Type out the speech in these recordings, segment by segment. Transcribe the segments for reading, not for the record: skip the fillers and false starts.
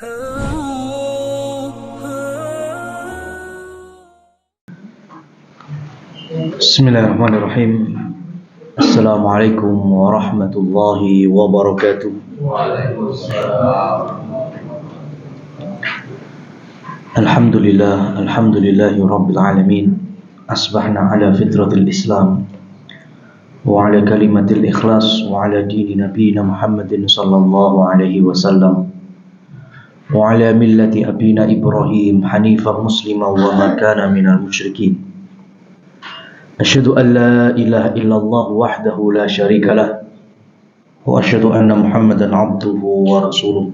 Bismillahirrahmanirrahim. Assalamualaikum warahmatullahi wabarakatuh. Alhamdulillahi rabbil alamin. Asbahna ala fitratil Islam wa ala kalimatil ikhlas wa ala dini nabiyina Muhammadin sallallahu alaihi wasallam wa ala millati abina Ibrahim hanifan musliman wa ma kana minal musyrikin. Asyhadu an la ilaha illallah wahdahu la syarika lah wa asyhadu anna Muhammadan abduhu wa rasuluh.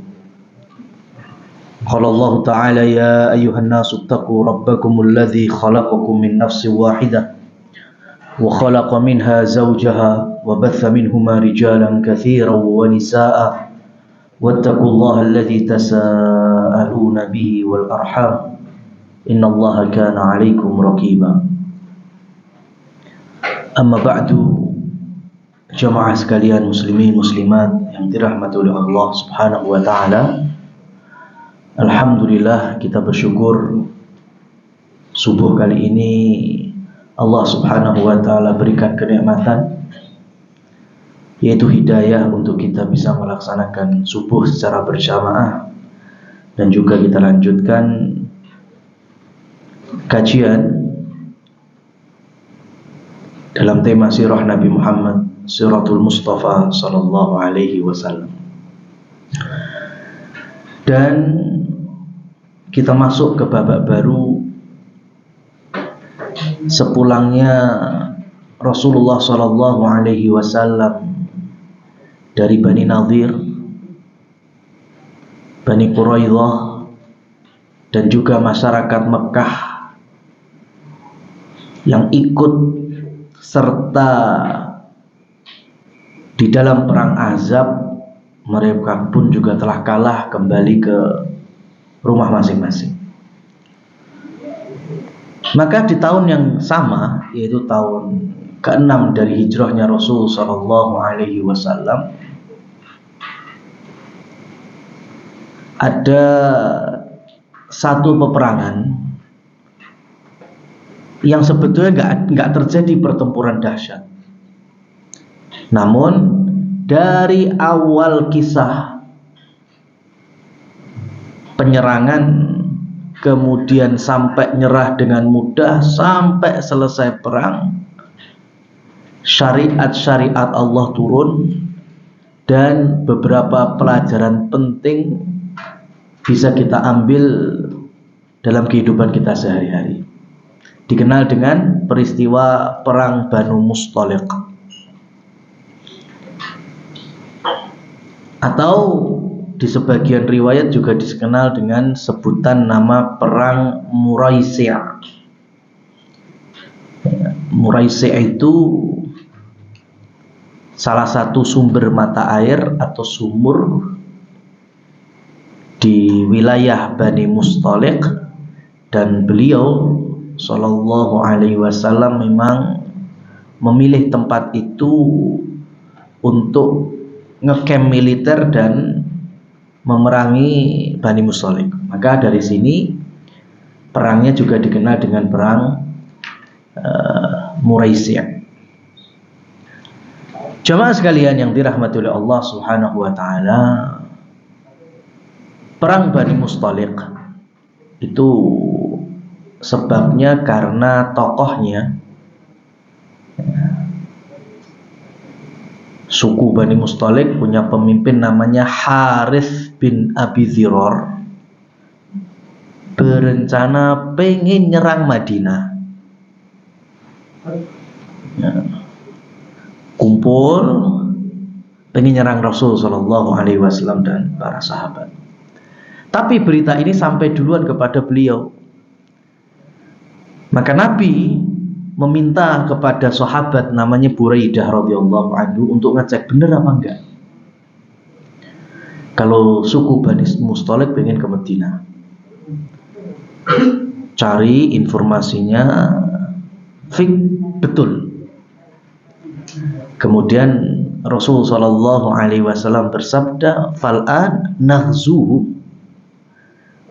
Qala Allah ta'ala ya ayyuhan nasu ittaqu rabbakumul ladzi khalaqakum min nafsin wahidah wa khalaqa minha zawjaha wa batha minhuma rijalan katsiran wa nisaa'a wattaqullaha alladzi tasaaluna bihi wal arham innallaha kana 'alaikum raqiba. Amma ba'du, jamaah sekalian muslimin muslimat yang dirahmati oleh Allah Subhanahu wa taala. Alhamdulillah, kita bersyukur subuh kali ini Allah Subhanahu wa taala berikan kenikmatan, yaitu hidayah untuk kita bisa melaksanakan subuh secara berjamaah, dan juga kita lanjutkan kajian dalam tema sirah Nabi Muhammad, Siratul Mustafa sallallahu alaihi wasallam. Dan kita masuk ke babak baru sepulangnya Rasulullah sallallahu alaihi wasallam dari Bani Nadir, Bani Quraidah, dan juga masyarakat Mekah yang ikut serta di dalam perang Ahzab. Mereka pun juga telah kalah kembali ke rumah masing-masing. Maka di tahun yang sama, yaitu tahun ke-6 dari hijrahnya Rasul sallallahu alaihi wasallam, ada satu peperangan yang sebetulnya nggak terjadi pertempuran dahsyat. Namun dari awal kisah penyerangan, kemudian sampai nyerah dengan mudah, sampai selesai perang, syariat-syariat Allah turun, dan beberapa pelajaran penting bisa kita ambil dalam kehidupan kita sehari-hari. Dikenal dengan peristiwa perang Banu Mustaliq, atau di sebagian riwayat juga dikenal dengan sebutan nama perang Muraisi'. Muraisi' itu salah satu sumber mata air atau sumur di wilayah Bani Mustaliq, dan beliau sallallahu alaihi wasallam memang memilih tempat itu untuk ngecamp militer dan memerangi Bani Mustaliq. Maka dari sini perangnya juga dikenal dengan perang Muraisi'. Jamaah sekalian yang dirahmati oleh Allah Subhanahu wa taala, perang Bani Mustaliq itu sebabnya karena tokohnya, suku Bani Mustaliq punya pemimpin namanya Harith bin Abi Dziror, berencana pengen nyerang Madinah. Kumpul pengen nyerang Rasul sallallahu alaihi wasallam dan para sahabat. Tapi berita ini sampai duluan kepada beliau. Maka Nabi meminta kepada sahabat namanya Buraidah radhiyallahu anhu untuk ngecek bener apa enggak kalau suku Bani Mustaliq pengen ke Madinah. Cari informasinya fik betul. Kemudian Rasul sallallahu alaihi wasallam bersabda, "Fal'an naghzuhu."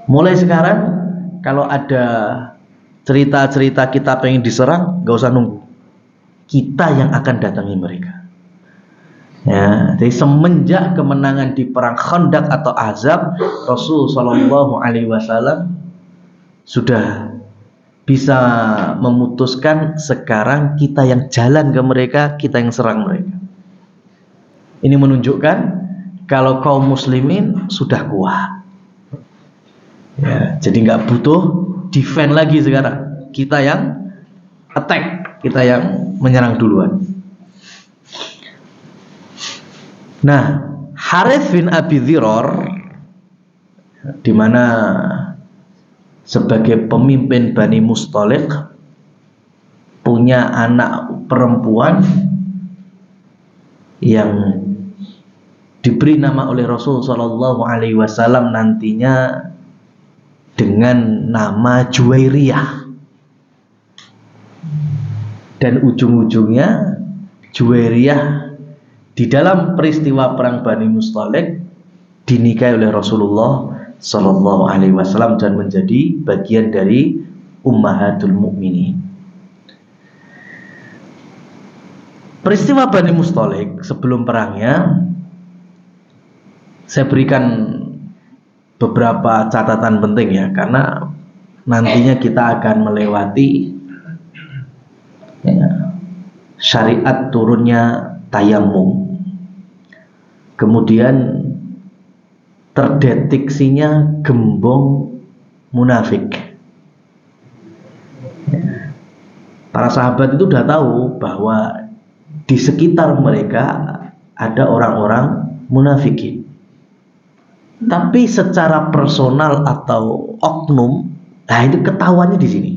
Mulai sekarang kalau ada cerita-cerita kita pengen diserang, gak usah nunggu, kita yang akan datangi mereka. Ya, jadi semenjak kemenangan di perang Khandaq atau Ahzab, Rasul Shallallahu Alaihi Wasallam sudah bisa memutuskan sekarang kita yang jalan ke mereka, kita yang serang mereka. Ini menunjukkan kalau kaum muslimin sudah kuat. Ya, jadi nggak butuh defend lagi sekarang. Kita yang attack, kita yang menyerang duluan. Nah, Harith bin Abi Dhirar, di mana sebagai pemimpin Bani Mustaliq, punya anak perempuan yang diberi nama oleh Rasul Shallallahu Alaihi Wasallam nantinya dengan nama Juwairiyah, dan ujung-ujungnya Juwairiyah di dalam peristiwa perang Bani Mustaliq dinikahi oleh Rasulullah Sallallahu Alaihi Wasallam dan menjadi bagian dari Ummahatul Mukminin. Peristiwa Bani Mustaliq sebelum perangnya, saya berikan beberapa catatan penting ya, karena nantinya kita akan melewati ya, syariat turunnya tayamum. Kemudian terdeteksinya gembong munafik. Para sahabat itu sudah tahu bahwa di sekitar mereka ada orang-orang munafikin. Tapi secara personal atau oknum, nah itu ketahuannya di sini,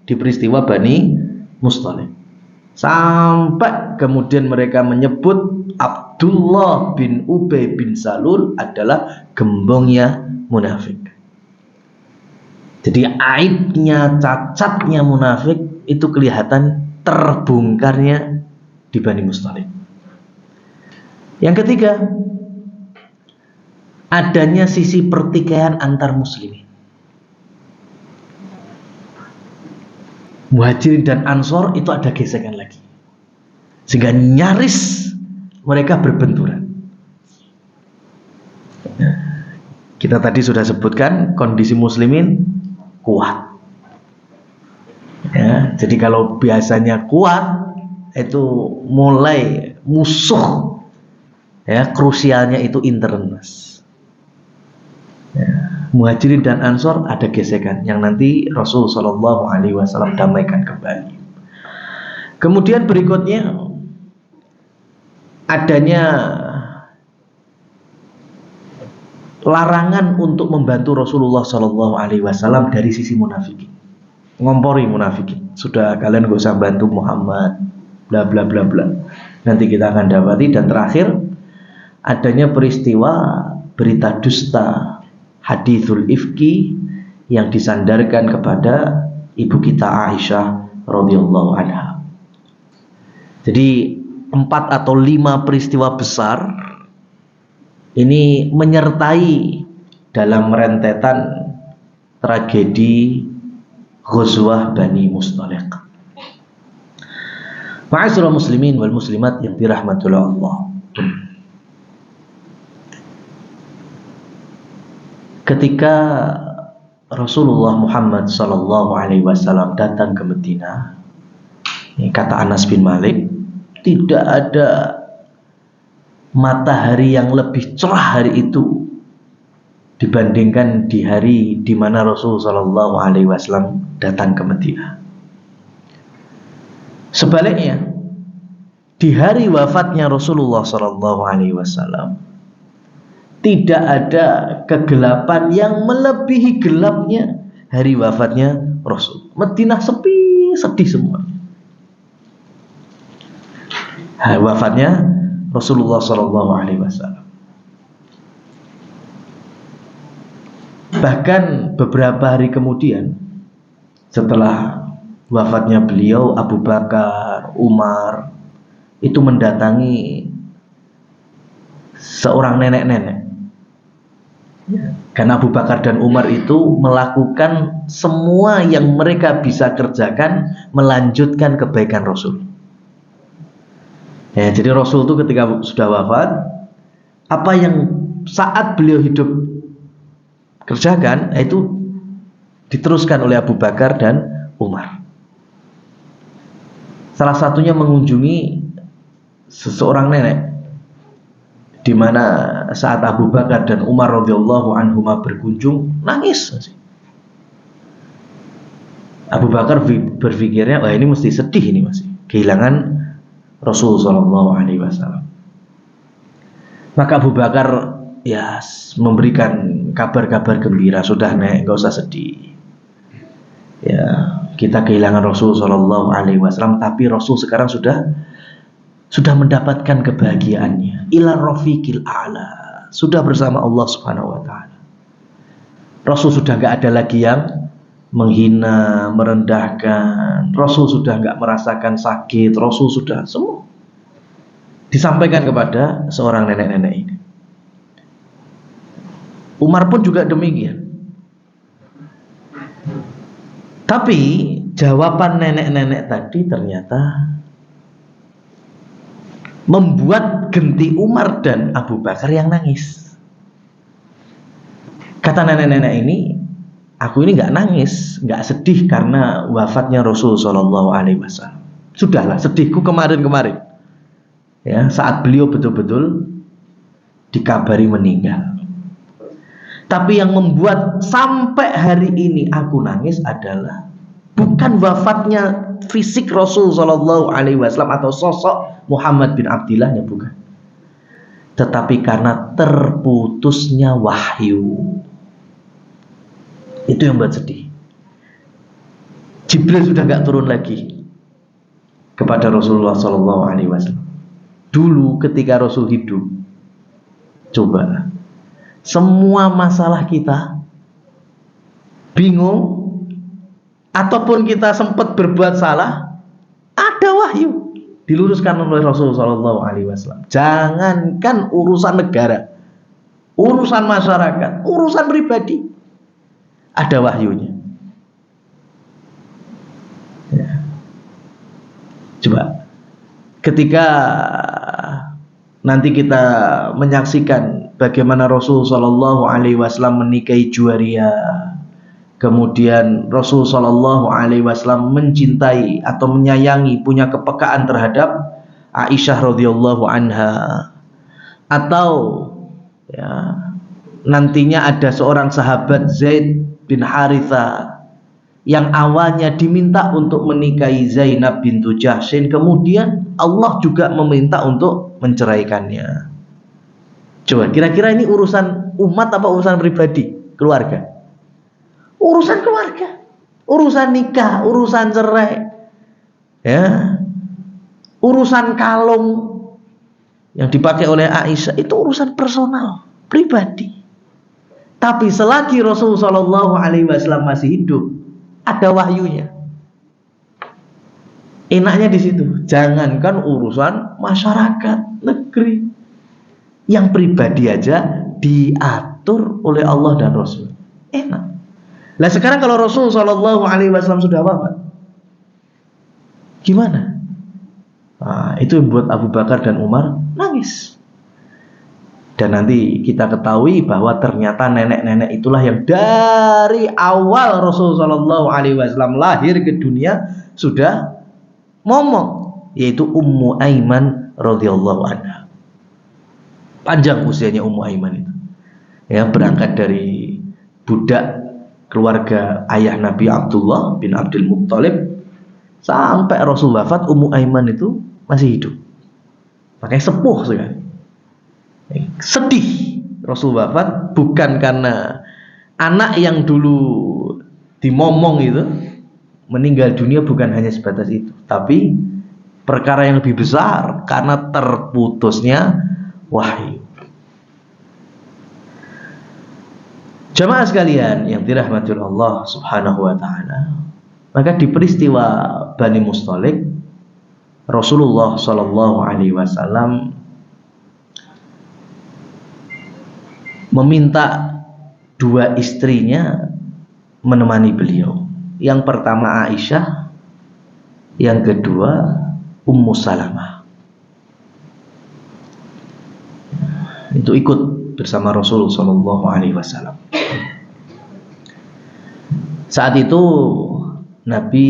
di peristiwa Bani Mustaliq. Sampai kemudian mereka menyebut Abdullah bin Ubay bin Salul adalah gembongnya munafik. Jadi aibnya, cacatnya munafik itu kelihatan terbongkarnya di Bani Mustaliq. Yang ketiga, adanya sisi pertikaian antar muslimin. Muhajirin dan Ansor itu ada gesekan lagi, sehingga nyaris mereka berbenturan. Kita tadi sudah sebutkan kondisi muslimin kuat. Ya, jadi kalau biasanya kuat itu mulai musuh, ya krusialnya itu intern, mas. Ya, Muhajirin dan Ansor ada gesekan yang nanti Rasul Shallallahu Alaihi Wasallam damaikan kembali. Kemudian berikutnya adanya larangan untuk membantu Rasulullah Shallallahu Alaihi Wasallam dari sisi munafikin, ngompori munafikin. Sudah, kalian gak usah bantu Muhammad, bla bla bla bla. Nanti kita akan dapati. Dan terakhir adanya peristiwa berita dusta, hadithul ifki, yang disandarkan kepada ibu kita Aisyah radhiyallahu anha. Jadi 4 atau 5 peristiwa besar ini menyertai dalam rentetan tragedi Ghazwah Bani Mustaliq. Ma'asyiral muslimin wal muslimat yang dirahmati Allah. Ketika Rasulullah Muhammad Sallallahu Alaihi Wasallam datang ke Madinah, ini kata Anas bin Malik, tidak ada matahari yang lebih cerah hari itu dibandingkan di hari di mana Rasulullah Sallallahu Alaihi Wasallam datang ke Madinah. Sebaliknya, di hari wafatnya Rasulullah Sallallahu Alaihi Wasallam, tidak ada kegelapan yang melebihi gelapnya hari wafatnya Rasul. Madinah sepi, sedih semua. Hari wafatnya Rasulullah Sallallahu Alaihi Wasallam. Bahkan beberapa hari kemudian, setelah wafatnya beliau, Abu Bakar, Umar itu mendatangi seorang nenek-nenek Karena Abu Bakar dan Umar itu melakukan semua yang mereka bisa kerjakan, melanjutkan kebaikan Rasul. Ya, jadi Rasul itu ketika sudah wafat, apa yang saat beliau hidup kerjakan, itu diteruskan oleh Abu Bakar dan Umar. Salah satunya mengunjungi seseorang nenek, di mana saat Abu Bakar dan Umar radhiyallahu anhuma berkunjung, nangis. Abu Bakar berpikirnya, wah ini mesti sedih ini masih kehilangan Rasul sallallahu alaihi wasallam. Maka Abu Bakar ya memberikan kabar-kabar gembira, sudah nek, enggak usah sedih. Ya, kita kehilangan Rasul sallallahu alaihi wasallam, tapi Rasul sekarang sudah mendapatkan kebahagiaannya, ila rafiqil a'la, sudah bersama Allah Subhanahu wa taala. Rasul sudah enggak ada lagi yang menghina, merendahkan. Rasul sudah enggak merasakan sakit. Rasul sudah semua disampaikan kepada seorang nenek-nenek ini. Umar pun juga demikian. Tapi jawaban nenek-nenek tadi ternyata membuat genti Umar dan Abu Bakar yang nangis. Kata nenek-nenek ini, aku ini nggak nangis, nggak sedih karena wafatnya Rasul Shallallahu Alaihi Wasallam. Sudahlah, sedihku kemarin-kemarin, ya, saat beliau betul-betul dikabari meninggal. Tapi yang membuat sampai hari ini aku nangis adalah bukan wafatnya fisik Rasul Shallallahu Alaihi Wasallam atau sosok Muhammad bin Abdillahnya, bukan. Tetapi karena terputusnya wahyu. Itu yang buat sedih. Jibril sudah gak turun lagi kepada Rasulullah Shallallahu Alaihi Wasallam. Dulu ketika Rasul hidup, coba semua masalah kita bingung ataupun kita sempat berbuat salah, ada wahyu diluruskan oleh Rasul Shallallahu Alaihi Wasallam. Jangankan urusan negara, urusan masyarakat, urusan pribadi, ada wahyunya. Ya. Coba ketika nanti kita menyaksikan bagaimana Rasul Shallallahu Alaihi Wasallam menikahi Juwairiyah, kemudian Rasul Shallallahu Alaihi Wasallam mencintai atau menyayangi, punya kepekaan terhadap Aisyah radhiyallahu anha, atau ya, nantinya ada seorang sahabat Zaid bin Haritha yang awalnya diminta untuk menikahi Zainab bintu Jahsyin, kemudian Allah juga meminta untuk menceraikannya. Coba kira-kira ini urusan umat apa urusan pribadi, keluarga? Urusan keluarga, urusan nikah, urusan cerai, ya, urusan kalung yang dipakai oleh Aisyah itu urusan personal, pribadi. Tapi selagi Rasulullah Shallallahu Alaihi Wasallam masih hidup, ada wahyunya. Enaknya di situ. Jangankan urusan masyarakat, negeri, yang pribadi aja diatur oleh Allah dan Rasul. Enak. Nah sekarang kalau Rasul Shallallahu Alaihi Wasallam sudah wafat, gimana? Nah, itu yang buat Abu Bakar dan Umar nangis. Dan nanti kita ketahui bahwa ternyata nenek-nenek itulah yang dari awal Rasul Shallallahu Alaihi Wasallam lahir ke dunia sudah ngomong, yaitu Ummu Aiman radhiyallahu anha. Panjang usianya Ummu Aiman itu. Ya, berangkat dari budak keluarga ayah Nabi Abdullah bin Abdul Muttalib sampai Rasul wafat, Ummu Aiman itu masih hidup. Makanya sepuh sekali. Sedih Rasul wafat bukan karena anak yang dulu dimomong itu meninggal dunia, bukan hanya sebatas itu, tapi perkara yang lebih besar karena terputusnya wahyu. Jamaah sekalian yang dirahmati Allah Subhanahu wa taala, maka di peristiwa Bani Mustalik, Rasulullah Shallallahu Alaihi Wasallam meminta dua istrinya menemani beliau. Yang pertama Aisyah, yang kedua Ummu Salamah. Itu ikut bersama Rasulullah SAW. Saat itu Nabi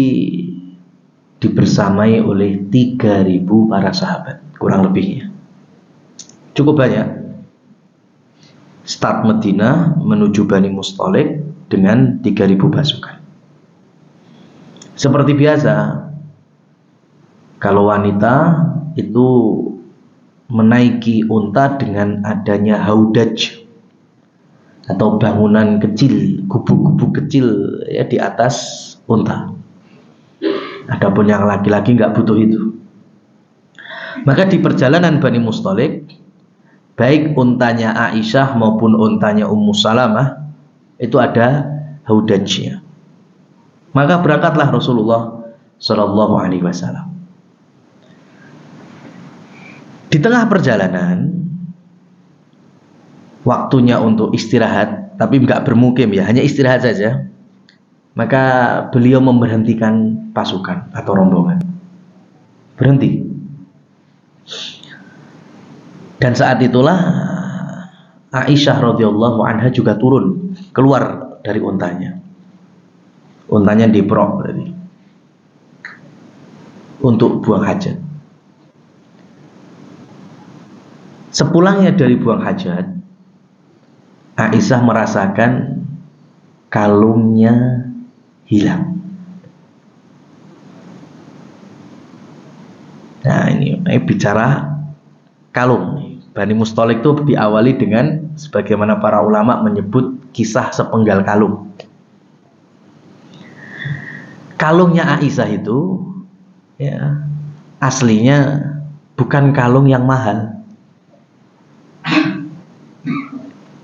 dibersamai oleh 3.000 para sahabat, kurang lebihnya. Cukup banyak. Start Madinah menuju Bani Mustalik dengan 3.000 pasukan. Seperti biasa, kalau wanita itu menaiki unta dengan adanya haudaj atau bangunan kecil, gubuk-gubuk kecil ya di atas unta. Adapun yang laki-laki nggak butuh itu. Maka di perjalanan Bani Mustalik, baik untanya Aisyah maupun untanya Ummu Salamah itu ada haudajnya. Maka berangkatlah Rasulullah Shallallahu Alaihi Wasallam. Di tengah perjalanan, waktunya untuk istirahat, tapi nggak bermukim ya, hanya istirahat saja. Maka beliau memberhentikan pasukan atau rombongan. Berhenti. Dan saat itulah Aisyah radhiyallahu anha juga turun, keluar dari untanya. Untanya diprok tadi untuk buang hajat. Sepulangnya dari buang hajat, Aisyah merasakan kalungnya hilang. Nah ini bicara kalung. Bani Mustalik itu diawali dengan sebagaimana para ulama menyebut kisah sepenggal kalung. Kalungnya Aisyah itu ya aslinya bukan kalung yang mahal.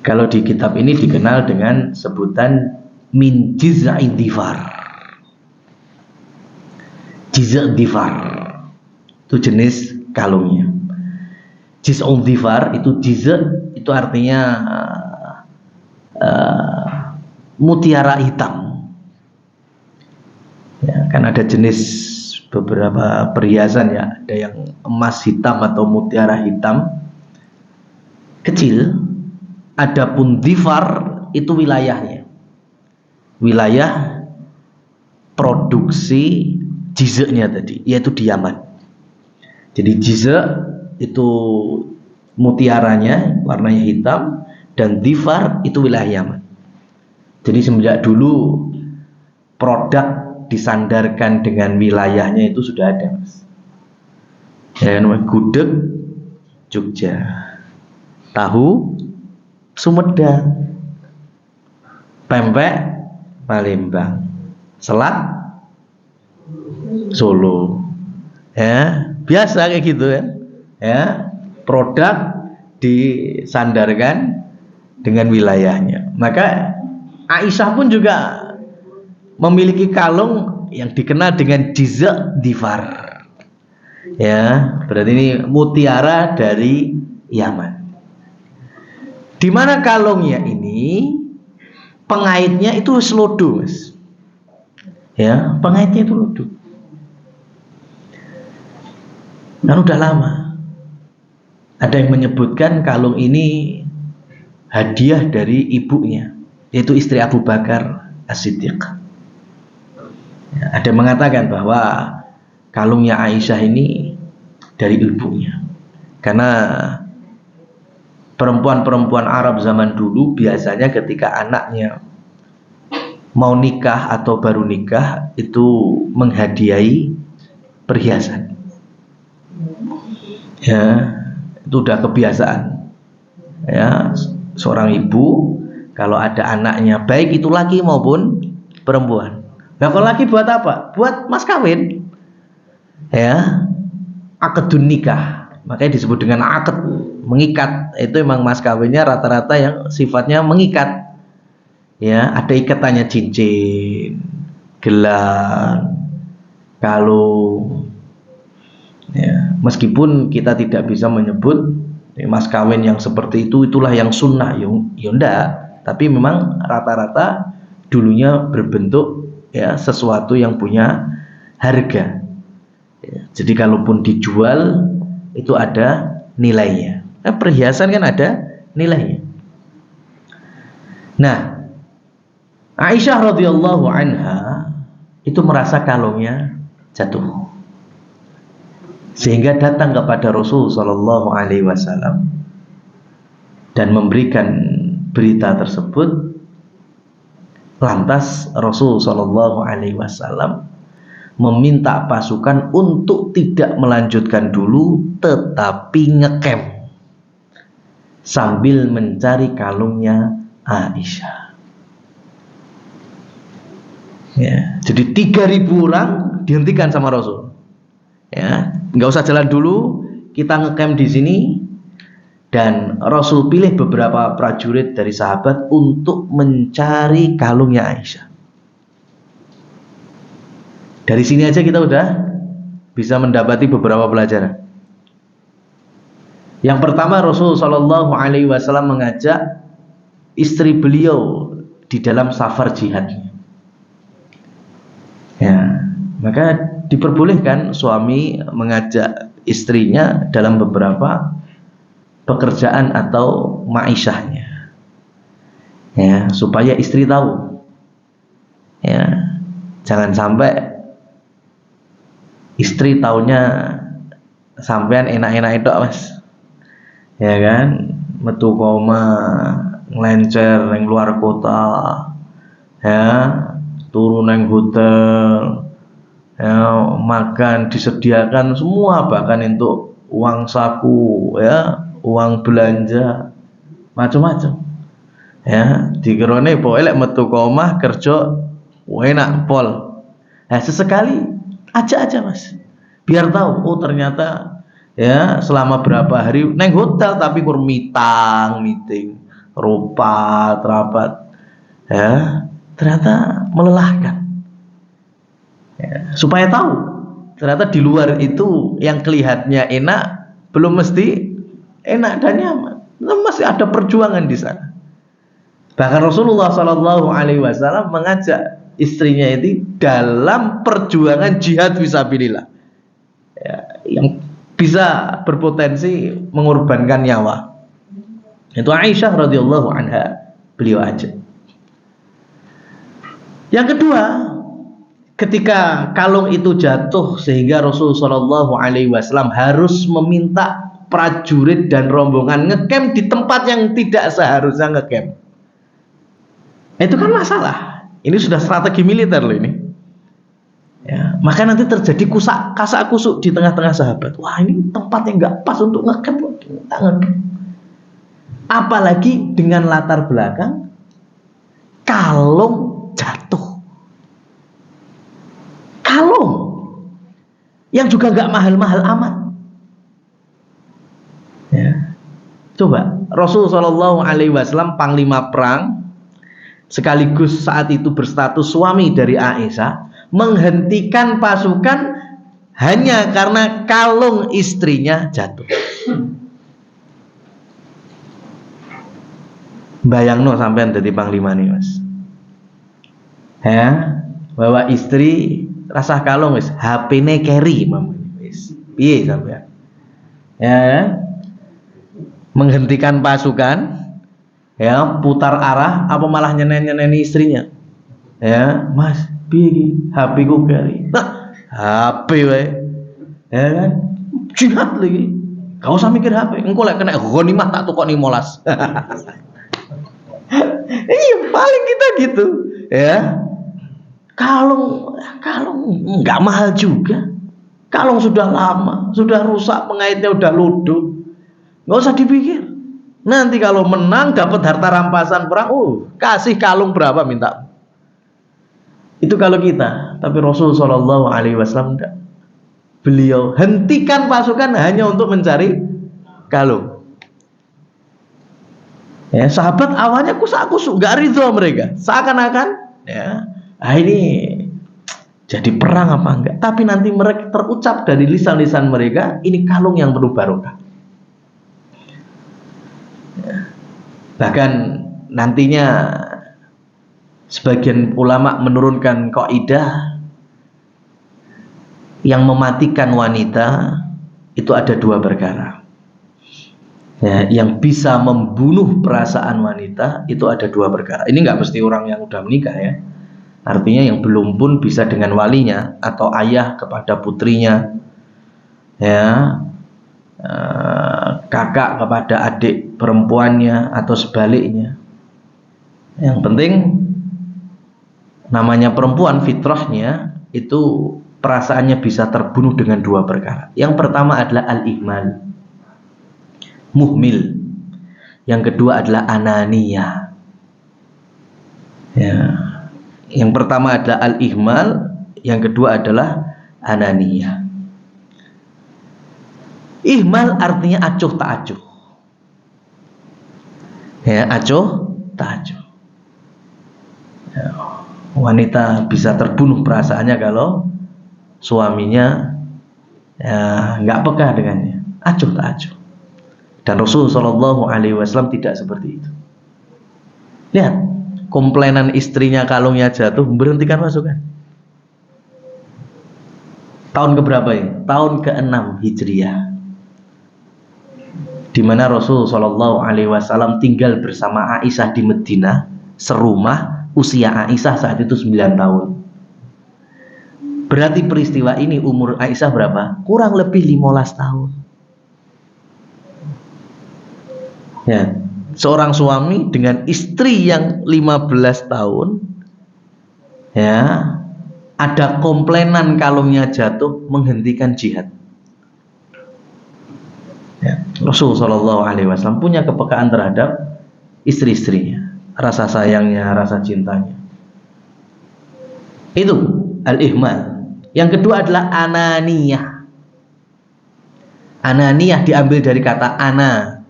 Kalau di kitab ini dikenal dengan sebutan min jiz'id difar. Jiz'id difar itu jenis kalungnya. Jiz'id difar itu itu artinya mutiara hitam. Ya, kan ada jenis beberapa perhiasan ya, ada yang emas hitam atau mutiara hitam kecil. Adapun difar itu wilayahnya, wilayah produksi jiz'nya tadi, yaitu di Yaman. Jadi jiz' itu mutiaranya warnanya hitam, dan difar itu wilayah Yaman. Jadi semenjak dulu produk disandarkan dengan wilayahnya itu sudah ada, Mas. Ya, namanya gudeg Jogja, tahu Sumedang, pempek Palembang, selak Solo. Ya, biasa kayak gitu ya. Ya, produk disandarkan dengan wilayahnya. Maka Aisyah pun juga memiliki kalung yang dikenal dengan jiz'id difar. Ya, berarti ini mutiara dari Yaman. Di mana kalungnya ini pengaitnya itu selodo, Mas. Ya, pengaitnya itu lodo. Kan udah lama. Ada yang menyebutkan kalung ini hadiah dari ibunya, yaitu istri Abu Bakar As-Siddiq. Ya, ada yang mengatakan bahwa kalungnya Aisyah ini dari ibunya, karena perempuan-perempuan Arab zaman dulu biasanya ketika anaknya mau nikah atau baru nikah itu menghadiahi perhiasan. Ya, itu udah kebiasaan. Ya, seorang ibu kalau ada anaknya, baik itu laki maupun perempuan. Nah, kalau laki buat apa? Buat mas kawin. Ya, akadun nikah. Makanya disebut dengan akad, mengikat. Itu memang mas kawinnya rata-rata yang sifatnya mengikat. Ya, ada ikatannya cincin, gelang, kalung. Ya, meskipun kita tidak bisa menyebut mas kawin yang seperti itu itulah yang sunnah, ya enggak. tapi memang rata-rata dulunya berbentuk ya sesuatu yang punya harga. Ya, jadi kalaupun dijual itu ada nilainya. Perhiasan kan ada nilainya. Nah, Aisyah radhiyallahu anha itu merasa kalungnya jatuh, sehingga datang kepada Rasul sallallahu alaihi wasallam dan memberikan berita tersebut. Lantas Rasul sallallahu alaihi wasallam meminta pasukan untuk tidak melanjutkan dulu, tetapi ngecamp sambil mencari kalungnya Aisyah. Ya, jadi 3.000 orang dihentikan sama Rasul. Ya, nggak usah jalan dulu, kita ngecamp di sini. Dan Rasul pilih beberapa prajurit dari sahabat untuk mencari kalungnya Aisyah. Dari sini aja kita udah bisa mendapati beberapa pelajaran. Yang pertama, Rasul Shallallahu Alaihi Wasallam mengajak istri beliau di dalam safar jihadnya. Ya, maka diperbolehkan suami mengajak istrinya dalam beberapa pekerjaan atau ma'isyahnya, ya, supaya istri tahu, ya, jangan sampai istri taunya sampean enak-enak itu, mas, ya kan, metu koma ngelencer neng luar kota, ya, turun neng hotel, ya, makan disediakan semua, bahkan untuk uang saku, ya, uang belanja macam-macam, ya, dikerone boleh metu komah kerja enak pol. Nah, sesekali aja mas, biar tahu, oh ternyata ya selama berapa hari neng hotel tapi kur meeting rapat, ya, ternyata melelahkan, ya, supaya tahu ternyata di luar itu yang kelihatannya enak belum mesti enak dan nyaman, masih ada perjuangan di sana. Bahkan Rasulullah Shallallahu Alaihi Wasallam mengajak istrinya itu dalam perjuangan jihad fisabilillah, ya, yang bisa berpotensi mengorbankan nyawa. Itu Aisyah radhiyallahu anha beliau ajak. Yang kedua, ketika kalung itu jatuh sehingga Rasulullah Shallallahu Alaihi Wasallam harus meminta prajurit dan rombongan ngecamp di tempat yang tidak seharusnya ngecamp. Itu kan masalah. Ini sudah strategi militer loh ini. Ya, maka nanti terjadi kasak kusuk di tengah-tengah sahabat. Wah, ini tempatnya nggak pas untuk ngecamp. Apalagi dengan latar belakang kalung jatuh. Kalung yang juga nggak mahal-mahal amat. Ya. Coba Rasul Shallallahu Alaihi Wasallam panglima perang, sekaligus saat itu berstatus suami dari Aisyah, menghentikan pasukan hanya karena kalung istrinya jatuh. Bayangno sampean jadi panglima nih mas, ya, bawa istri rasah kalung wis, HP-ne carry wis, piye sampean, ya, menghentikan pasukan, ya, putar arah, apa malah nyenen-nyeneni istrinya, ya, mas, piye HP ku carry, nah, HP wae, ya kan, jihad lagi, gak usah mikir HP, engko lek kena ghanimah tak tukokni 15. Iya, paling kita gitu, ya. Kalung nggak mahal juga. Kalung sudah lama, sudah rusak, pengaitnya udah luduh, nggak usah dipikir. Nanti kalau menang dapat harta rampasan perang, kasih kalung berapa minta. Itu kalau kita, tapi Rasul Shallallahu Alaihi Wasallam enggak. Beliau hentikan pasukan hanya untuk mencari kalung. Ya, sahabat awalnya kusuk-kusuk, gak ridho mereka, seakan-akan, ya, ini jadi perang apa enggak. Tapi nanti mereka terucap dari lisan-lisan mereka, ini kalung yang penuh barokah. Ya. Bahkan nantinya sebagian ulama menurunkan kaidah yang mematikan wanita itu ada dua perkara. Ya, yang bisa membunuh perasaan wanita itu ada dua perkara. Ini nggak mesti orang yang udah menikah ya. Artinya yang belum pun bisa dengan walinya atau ayah kepada putrinya, ya, kakak kepada adik perempuannya atau sebaliknya. Yang penting namanya perempuan fitrahnya itu perasaannya bisa terbunuh dengan dua perkara. Yang pertama adalah al-ihmal, muhmil. Yang kedua adalah ananiyah. Ya. Yang pertama adalah al-ihmal, yang kedua adalah ananiyah. Ihmal artinya acuh tak acuh. Ya, acuh tak acuh. Ya. Wanita bisa terbunuh perasaannya kalau suaminya ya nggak peka dengannya, acuh tak acuh. Dan Rasulullah SAW tidak seperti itu. Lihat, komplainan istrinya kalungnya jatuh, berhentikan pasukan. Tahun keberapa ini? Tahun ke-6 Hijriah, di mana Rasulullah SAW tinggal bersama Aisyah di Madinah, serumah. Usia Aisyah saat itu 9 tahun. Berarti peristiwa ini umur Aisyah berapa? Kurang lebih 15 tahun. Ya, seorang suami dengan istri yang 15 tahun, ya, ada komplainan kalungnya jatuh, menghentikan jihad. Ya, Rasulullah SAW punya kepekaan terhadap istri-istrinya, rasa sayangnya, rasa cintanya. Itu al-ihmal. Yang kedua adalah ananiyah. Ananiyah diambil dari kata ana,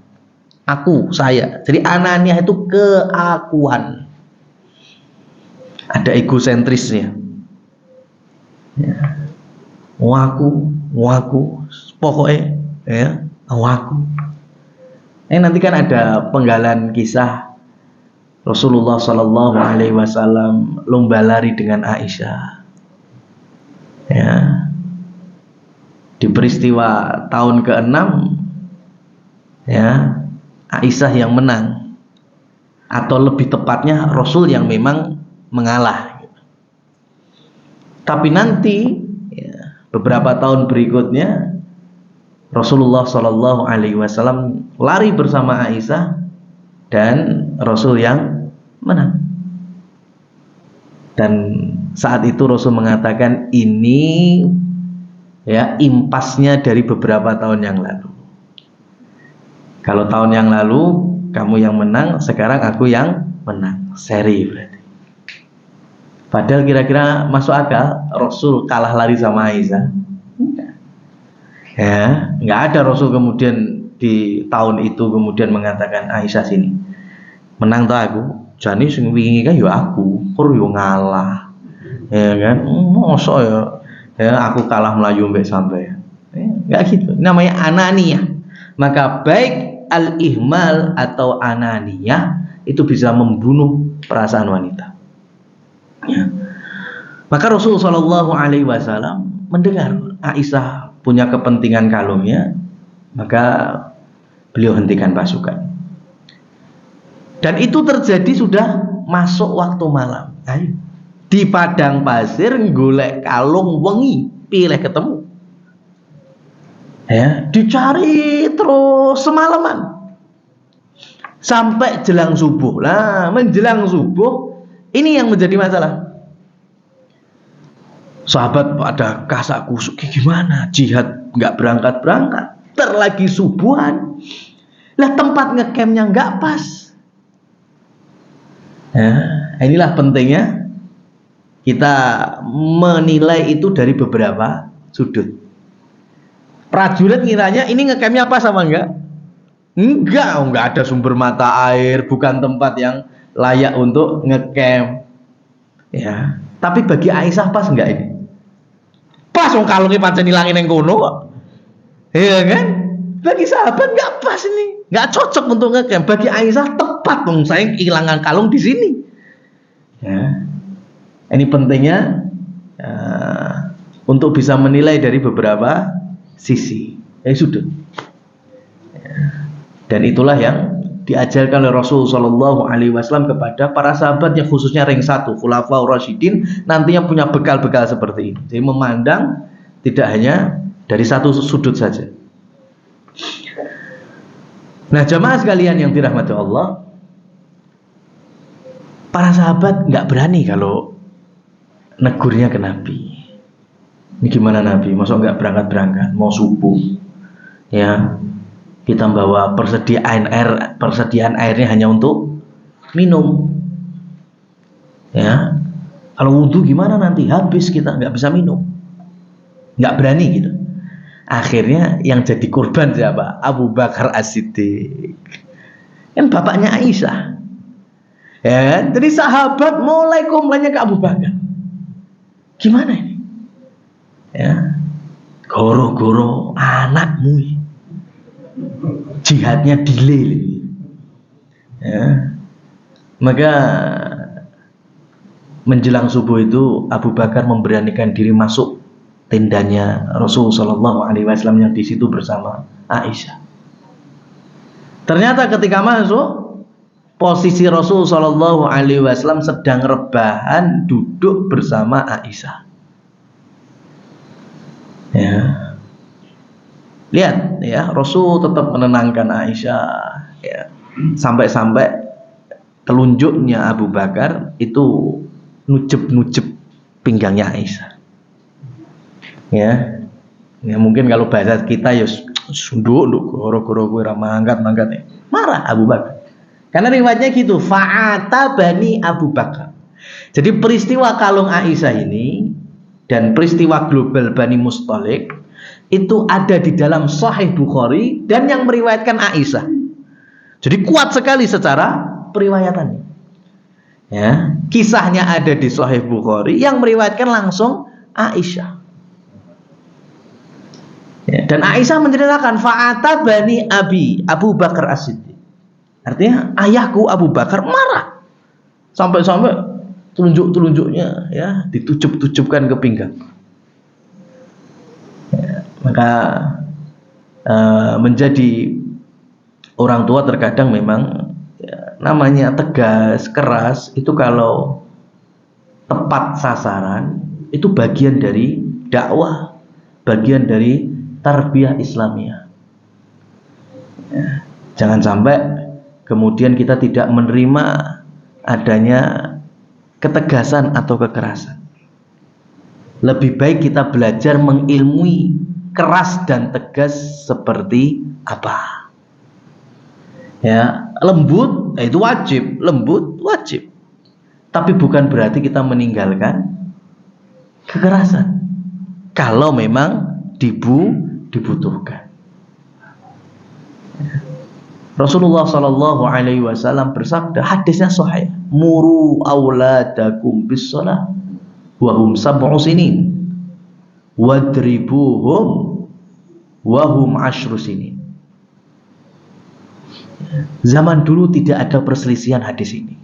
aku, saya. Jadi ananiyah itu keakuan. Ada egosentrisnya. Ya. Waku, pokoknya ya, waku. Nanti kan ada penggalan kisah Rasulullah SAW lomba lari dengan Aisyah. Ya. Di peristiwa tahun ke-6, ya, Aisyah yang menang, atau lebih tepatnya Rasul yang memang mengalah. Tapi nanti ya, beberapa tahun berikutnya Rasulullah SAW lari bersama Aisyah dan Rasul yang menang. Dan saat itu Rasul mengatakan ini ya impasnya dari beberapa tahun yang lalu. Kalau tahun yang lalu kamu yang menang, sekarang aku yang menang. Seri berarti. Padahal kira-kira masuk akal Rasul kalah lari sama Aisyah? Enggak. Ya, enggak ada Rasul kemudian di tahun itu kemudian mengatakan Aisyah sini menang tuh aku. Jani sing wingi kan ya aku, kur yo ngalah. Ya kan? Mosok ya aku kalah melayu mbek sampai. Enggak gitu. Ini namanya ananiyah. Maka baik al-ihmal atau ananiyah itu bisa membunuh perasaan wanita. Ya. Maka Rasulullah SAW mendengar Aisyah punya kepentingan kalungnya, maka beliau hentikan pasukan. Dan itu terjadi sudah masuk waktu malam. Ayo. Di padang pasir golek kalung wengi, pilih ketemu. Ya, dicari terus semalaman. Sampai jelang subuh. Lah, menjelang subuh ini yang menjadi masalah. Sahabat pada kasak kusuk, gimana? Jihad nggak berangkat-berangkat. Terlagi subuhan. Lah tempat ngecampnya nggak pas. Ya, inilah pentingnya kita menilai itu dari beberapa sudut. Prajurit ngiranya ini ngecampnya pas sama enggak? Enggak ada sumber mata air, bukan tempat yang layak untuk ngecamp. Ya, tapi bagi Aisyah pas enggak ini? Pas wong kalunge pancen ilangin ning kono kok. Iya kan? Bagi sahabat enggak pas ini. Enggak cocok untuk ngecamp. Bagi Aisyah tepat tepat dong, saya kehilangan kalung di sini. Ya. Ini pentingnya untuk bisa menilai dari beberapa sisi. Sudah. Ya. Dan itulah yang diajarkan oleh Rasul Shallallahu Alaihi Wasallam kepada para sahabatnya, khususnya ring 1 Khulafaur Rasyidin, nantinya punya bekal-bekal seperti ini. Jadi memandang tidak hanya dari satu sudut saja. Nah, jamaah sekalian yang dirahmati Allah, para sahabat nggak berani kalau negurnya ke Nabi. Ini gimana Nabi? Masa nggak berangkat mau subuh? Ya, kita bawa persediaan airnya hanya untuk minum. Ya, kalau wudhu gimana nanti? Habis kita nggak bisa minum. Nggak berani gitu. Akhirnya yang jadi korban siapa? Abu Bakar As-Siddiq. Kan bapaknya Aisyah. Ya, jadi sahabat mulai komplainnya ke Abu Bakar. Gimana ini? Ya, goro-goro anakmu, jihadnya delay. Ya, maka menjelang subuh itu Abu Bakar memberanikan diri masuk tendanya Rasul Shallallahu Alaihi Wasallam yang di situ bersama Aisyah. Ternyata ketika masuk, posisi Rasul Shallallahu Alaihi Wasallam sedang rebahan duduk bersama Aisyah. Ya, lihat ya, Rasul tetap menenangkan Aisyah. Ya, sampai-sampai telunjuknya Abu Bakar itu nucep pinggangnya Aisyah. Ya, mungkin kalau bahasa kita ya sunduk goro-goro gue mangkat ya. Marah Abu Bakar. Karena riwayatnya gitu, fa'ata bani Abu Bakar. Jadi peristiwa kalung Aisyah ini dan peristiwa global Bani Mustalik itu ada di dalam Sahih Bukhari dan yang meriwayatkan Aisyah. Jadi kuat sekali secara periwayatannya. Ya, kisahnya ada di Sahih Bukhari, yang meriwayatkan langsung Aisyah. Ya, dan Aisyah menceritakan fa'ata bani Abu Bakar As-Siddiq. Artinya ayahku Abu Bakar marah. Sampai-sampai telunjuk-telunjuknya ya ditucup-tucupkan ke pinggang. Ya, maka menjadi orang tua terkadang memang ya, namanya tegas, keras, itu kalau tepat sasaran itu bagian dari dakwah, bagian dari tarbiyah Islamiyah. Ya, jangan sampai kemudian kita tidak menerima adanya ketegasan atau kekerasan. Lebih baik kita belajar mengilmui keras dan tegas seperti apa. Ya, lembut itu wajib, lembut wajib. Tapi bukan berarti kita meninggalkan kekerasan. Kalau memang dibutuhkan. Rasulullah Shallallahu Alaihi Wasallam bersabda, hadisnya sahih, muru auladakum bis shalah wa hum sab'u sinin wadribuhum wa hum 10 sinin. Zaman dulu tidak ada perselisihan hadis ini.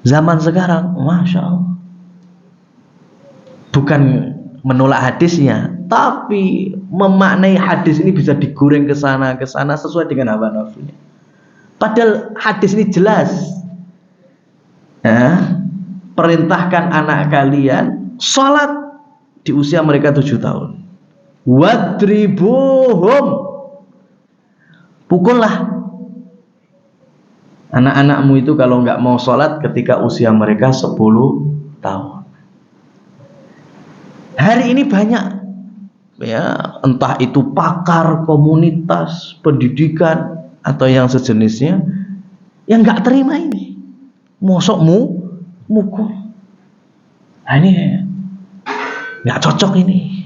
Zaman sekarang, masya Allah, bukan menolak hadisnya, tapi memaknai hadis ini bisa digoreng ke sana sesuai dengan hawa nafsunya. Padahal hadis ini jelas. Perintahkan anak kalian sholat di usia mereka 7 tahun. Wadribuhum, pukullah anak-anakmu itu kalau nggak mau sholat ketika usia mereka 10 tahun. Hari ini banyak ya, entah itu pakar komunitas pendidikan atau yang sejenisnya yang nggak terima ini. Mosok mukul. Nah, ini nggak cocok ini.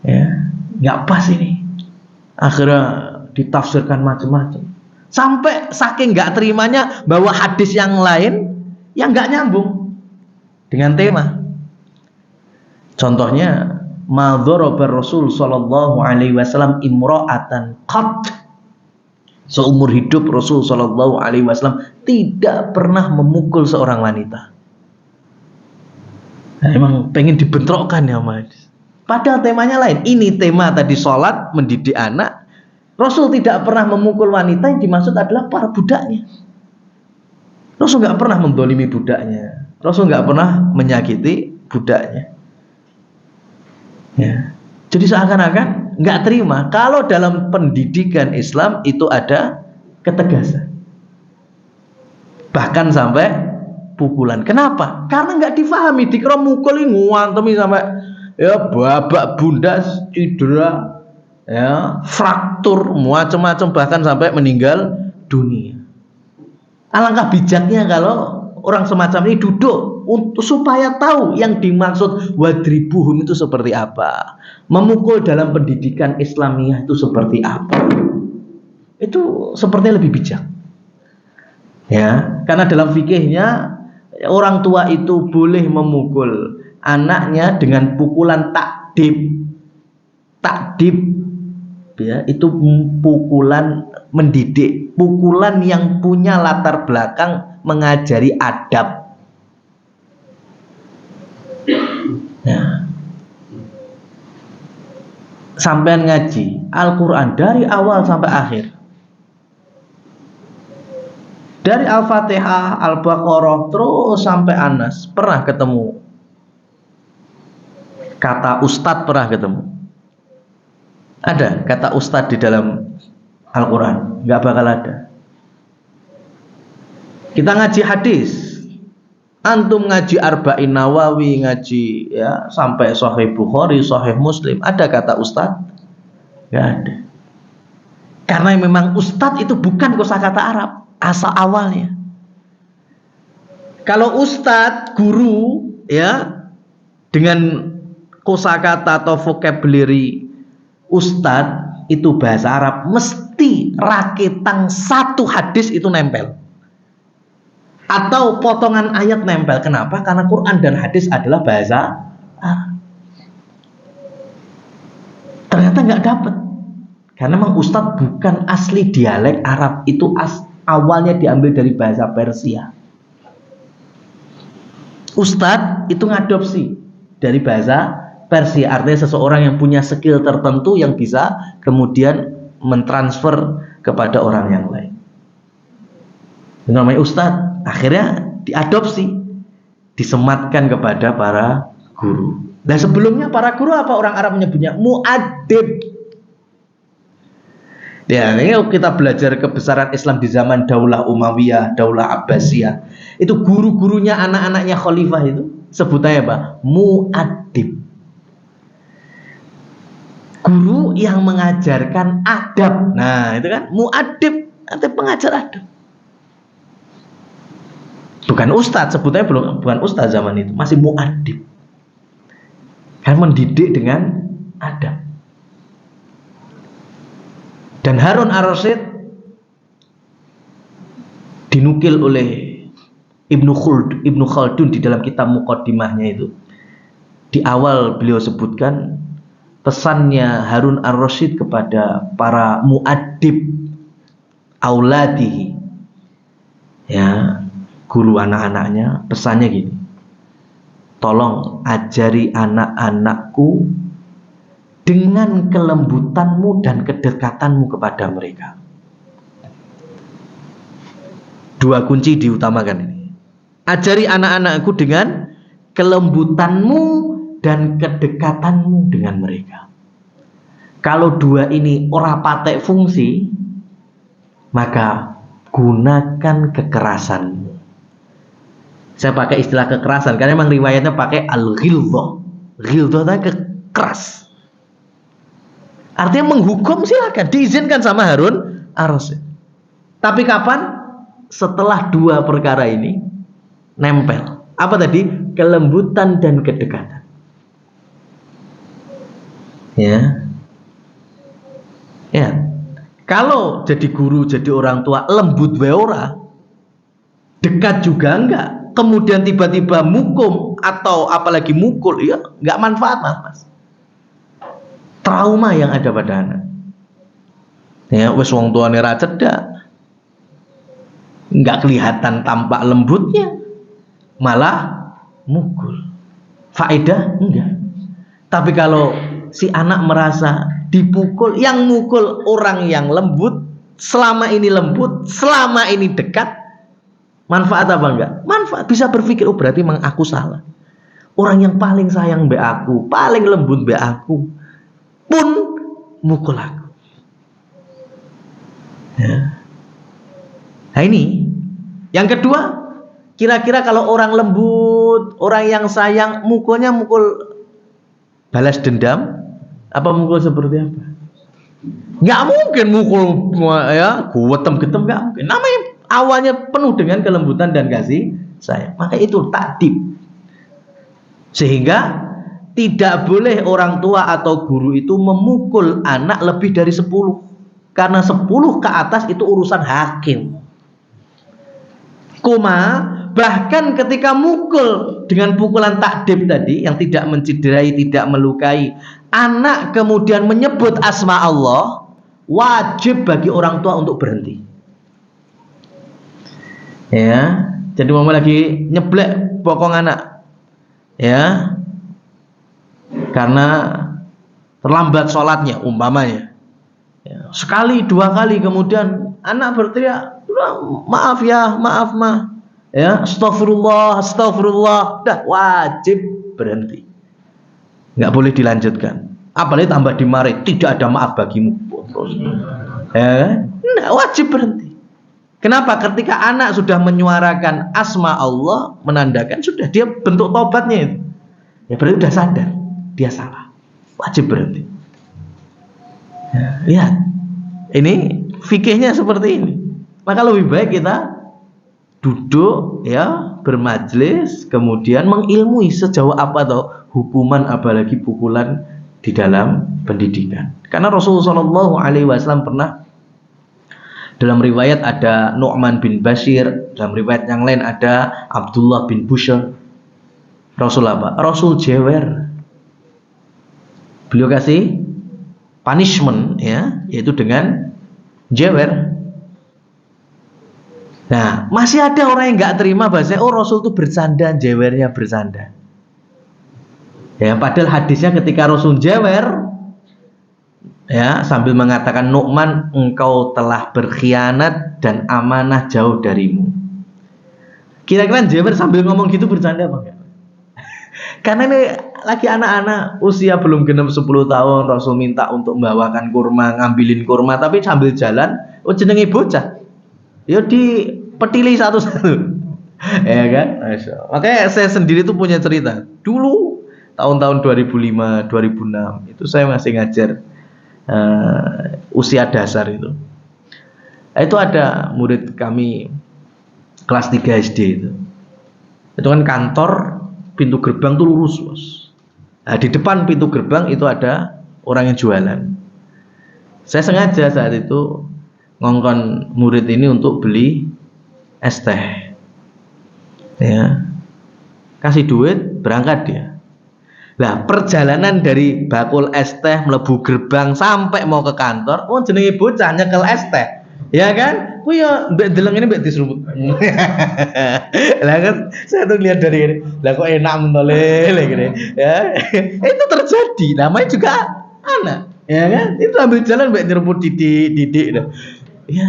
Ya, nggak pas ini. Akhirnya ditafsirkan macam-macam. Sampai saking nggak terimanya bahwa hadis yang lain yang nggak nyambung dengan tema. Contohnya, ma dzaraba Rasul sallallahu alaihi wasallam imra'atan qat Seumur hidup Rasul Shallallahu Alaihi Wasallam tidak pernah memukul seorang wanita. Nah, emang pengen dibentrokkan ya Mas. Padahal temanya lain. Ini tema tadi sholat, mendidik anak. Rasul tidak pernah memukul wanita, yang dimaksud adalah para budaknya. Rasul nggak pernah mendolimi budaknya. Rasul nggak pernah menyakiti budaknya. Ya. Jadi seakan-akan nggak terima kalau dalam pendidikan Islam itu ada ketegasan. Bahkan sampai pukulan. Kenapa? Karena nggak difahami. Dikira mukul ini nguantemi sampai ya babak bundas, cedera, ya fraktur, macam-macam, bahkan sampai meninggal dunia. Alangkah bijaknya kalau orang semacam ini duduk untuk supaya tahu yang dimaksud wadribuhum itu seperti apa, memukul dalam pendidikan Islamiyah itu seperti apa. Itu sepertinya lebih bijak. Ya, karena dalam fikihnya orang tua itu boleh memukul anaknya dengan pukulan takdib. Takdib ya, itu pukulan mendidik, pukulan yang punya latar belakang mengajari adab. Ya. Sampean ngaji Al-Quran dari awal sampai akhir, dari Al-Fatihah, Al-Baqarah, terus sampai Anas, pernah ketemu kata ustadz? Pernah ketemu? Ada kata ustadz di dalam Al-Quran? Nggak bakal ada. Kita ngaji hadis, antum ngaji Arba'in Nawawi, ngaji ya sampai Sahih Bukhari, Sahih Muslim, ada kata ustadz? Nggak ada. Karena memang ustadz itu bukan kosakata Arab asal awalnya. Kalau ustadz, guru ya, dengan kosakata atau vocabulary ustadz itu bahasa Arab, mesti rakitang satu hadis itu nempel atau potongan ayat nempel. Kenapa? Karena Quran dan hadis adalah bahasa Arab. Ternyata nggak dapat, karena memang ustadz bukan asli dialek Arab, itu awalnya diambil dari bahasa Persia. Ustadz itu ngadopsi dari bahasa Persia, artinya seseorang yang punya skill tertentu yang bisa kemudian mentransfer kepada orang yang lain. Itu namanya ustadz. Akhirnya diadopsi, disematkan kepada para guru. Dan sebelumnya para guru apa orang Arab menyebutnya? Mu'addib. Ya, ini kita belajar kebesaran Islam di zaman Daulah Umayyah, Daulah Abbasiyah. Itu guru-gurunya anak-anaknya khalifah itu sebutannya apa? Mu'addib. Guru yang mengajarkan adab. Nah, itu kan mu'addib, artinya pengajar adab. Bukan ustadz, sebutnya bukan ustadz zaman itu, masih mu'addib. Kan mendidik dengan adab. Dan Harun Ar-Rasyid dinukil oleh Ibnu Khaldun di dalam kitab Muqaddimahnya itu. Di awal beliau sebutkan pesannya Harun Ar-Rasyid kepada para mu'addib auladihi, ya, guru anak-anaknya, pesannya gini: tolong ajari anak-anakku dengan kelembutanmu dan kedekatanmu kepada mereka. Dua kunci diutamakan ini. Ajari anak-anakku dengan kelembutanmu dan kedekatanmu dengan mereka. Kalau dua ini ora patek fungsi, maka gunakan kekerasanmu. Saya pakai istilah kekerasan karena memang riwayatnya pakai al-ghilzah. Ghilzah itu keras. Artinya menghukum, silakan, diizinkan sama Harun Ar-Rasyid. Tapi kapan? Setelah dua perkara ini nempel. Apa tadi? Kelembutan dan kedekatan. Ya. Ya. Kalau jadi guru, jadi orang tua, lembut wae ora, dekat juga enggak, kemudian tiba-tiba mukum atau apalagi mukul, ya enggak manfaat, Mas. Trauma yang ada pada anak. Ya, wis wong tuane ra cedak. Enggak kelihatan tampak lembutnya. Malah mukul. Faedah enggak. Tapi kalau si anak merasa dipukul, yang mukul orang yang lembut, selama ini lembut, selama ini dekat, manfaat apa enggak? Manfaat. Bisa berpikir, oh berarti memang aku salah. Orang yang paling sayang mbak aku, paling lembut mbak aku, pun mukul aku. Ya. Nah ini. Yang kedua, kira-kira kalau orang lembut, orang yang sayang, mukulnya mukul balas dendam, apa mukul seperti apa? Nggak mungkin mukul ya, getem-getem, nggak mungkin. Namanya awalnya penuh dengan kelembutan dan kasih sayang. Maka itu takdib. Sehingga tidak boleh orang tua atau guru itu memukul anak lebih dari 10. Karena 10 ke atas itu urusan hakim. Bahkan ketika mukul dengan pukulan takdib tadi yang tidak menciderai, tidak melukai, anak kemudian menyebut asma Allah, wajib bagi orang tua untuk berhenti. Ya, jadi mama lagi nyeblek bokong anak. Ya. Karena terlambat sholatnya umpamanya. Ya, sekali, 2 kali kemudian anak berteriak, maaf ya, maaf ma, ya, astagfirullah, astagfirullah, dah wajib berhenti, nggak boleh dilanjutkan. Apalagi tambah dimarahi, tidak ada maaf bagimu, ya, nggak, wajib berhenti. Kenapa? Ketika anak sudah menyuarakan asma Allah, menandakan sudah dia bentuk tobatnya itu, ya berarti sudah sadar dia salah, wajib berhenti. Ya, lihat, ini fikihnya seperti ini. Maka lebih baik kita duduk ya, bermajlis, kemudian mengilmui sejauh apa atau hukuman apalagi pukulan di dalam pendidikan. Karena Rasulullah SAW pernah, dalam riwayat ada Nu'man bin Bashir, dalam riwayat yang lain ada Abdullah bin Bushr. Rasul apa? Rasul jewer. Beliau kasih punishment ya, yaitu dengan jewer. Nah, masih ada orang yang nggak terima bahasanya, oh Rasul itu bersanda, jewernya bersanda. Ya, padahal hadisnya ketika Rasul jewer, ya sambil mengatakan, Nu'man, engkau telah berkhianat dan amanah jauh darimu. Kira-kira jewer sambil ngomong gitu bercanda apa enggak? Karena ini lagi anak-anak usia belum genap 10 tahun, Rasul minta untuk membawakan kurma, ngambilin kurma, tapi sambil jalan, oh jenenge bocah, ya dipetili satu-satu, ya kan? Makanya saya sendiri tuh punya cerita. Dulu tahun-tahun 2005, 2006 itu saya masih ngajar usia dasar itu. Itu ada murid kami kelas 3 SD itu. Itu kan kantor, pintu gerbang tuh lurus, bos. Nah, di depan pintu gerbang itu ada orang yang jualan. Saya sengaja saat itu ngongkon murid ini untuk beli es teh. Ya. Kasih duit, berangkat dia. Lah, perjalanan dari bakul es teh mlebu gerbang sampai mau ke kantor, oh jenenge bocah nyekel es teh. Ya kan? Oh ya, mbak deleng ini mbak diseruput. Lah kan saya tuh lihat dari ini. Lah kok enak mentole gini. Ya. Itu terjadi. Namanya juga anak. Ya kan? Itu ambil jalan mbak diseruput didik. Ya.